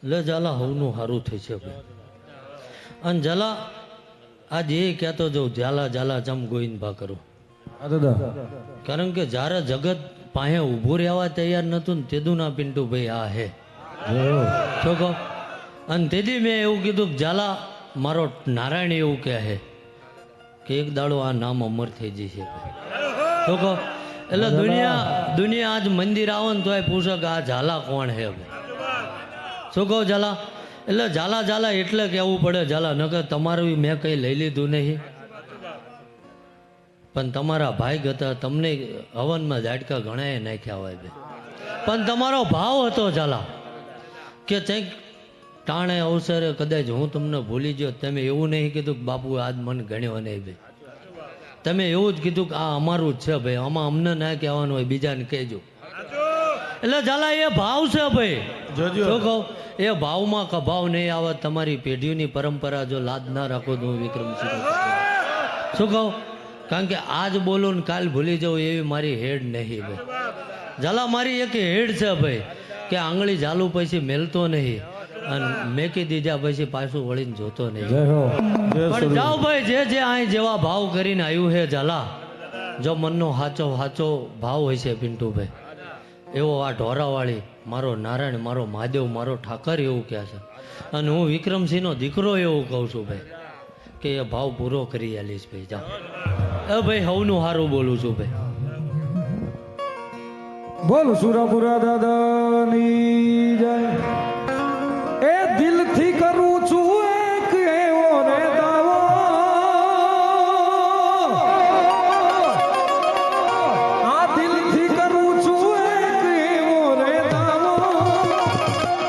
લે ઝાલા હવનું સારું થઈ છે ભાઈ. અને ઝાલા આજ એ કહેતો જાઉં ઝાલા ઝાલા ચમ ગોઈન ભા કરું. કારણ કે જ્યારે જગત પાસે ઊભું રહેવા તૈયાર નતું ને તેદું ના પિન્ટુ ભાઈ આ હે શું કહો. અને તેથી મેં એવું કીધું કે ઝાલા મારો નારાયણ એવું કહે છે કે એક દાડો આ નામ અમર થઈ જશે શું કહો. એટલે દુનિયા આજ મંદિર આવે ને તોય પૂછે કે આ ઝાલા કોણ હે શું કહો ઝાલા. એટલે ઝાલા ઝાલા એટલે કહેવું પડે ઝાલા નકર તમારું મેં કંઈ લઈ લીધું નહીં પણ તમારા ભાઈ હતા તમને હવનમાં ઝાટકા ઘણાએ નાખ્યા હોય બે પણ તમારો ભાવ હતો ઝાલા કે કંઈક ટાણે અવસરે કદાચ હું તમને ભૂલી ગયો તમે એવું નહીં કીધું કે બાપુ આજ મન ગણ્યો નહીં ભાઈ તમે એવું જ કીધું કે આ અમારું જ છે ભાઈ આમાં અમને ના કહેવાનું હોય બીજાને કહેજો. એટલે ઝાલા એ ભાવ છે ભાઈ શું કહું એ ભાવમાં કભાવ નહીં આવે. તમારી પેઢીઓની પરંપરા જો લાદ ના રાખો તો હું વિક્રમસિંહ શું કહું. કારણ કે આજ બોલો ને કાલ ભૂલી જાઉં એવી મારી હેડ નહીં ભાઈ. ઝાલા મારી એક હેડ છે ભાઈ કે આંગળી ઝાલું પછી મેલતો નહીં અને મેકી દીધા પછી પાછું વળીને જોતો નહીં. પણ જાઓ ભાઈ જે અહીં જેવા ભાવ કરીને આવ્યું છે ઝાલા જો મનનો સાચો ભાવ હોય છે પિન્ટુભાઈ એવો આ ઢોરાવાળી મારો નારાયણ મારો મહાદેવ મારો ઠાકર એવું કહે છે અને હું વિક્રમસિંહનો દીકરો એવું કહું છું ભાઈ કે એ ભાવ પૂરો કરી આલીશ ભાઈ. જાઓ એ ભાઈ હવનું સારું બોલું છું ભાઈ. બોલ સુરાપુરા દાદાની જય. એ દિલથી કરું છું એક એવો રે દાવો આ દિલથી કરું છું એક એવો રે દાવો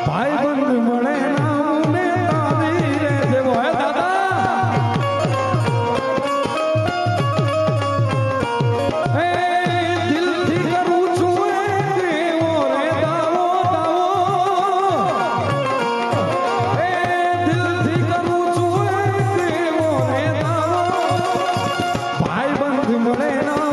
ભાઈ બંધ મળે ના મને તારી રે દેવો હે દાદા હે દિલથી કરું છું એક એવો રે દાવો હે દિલથી કરું છું એક એવો રે દાવો ભાઈ બંધ મળે ના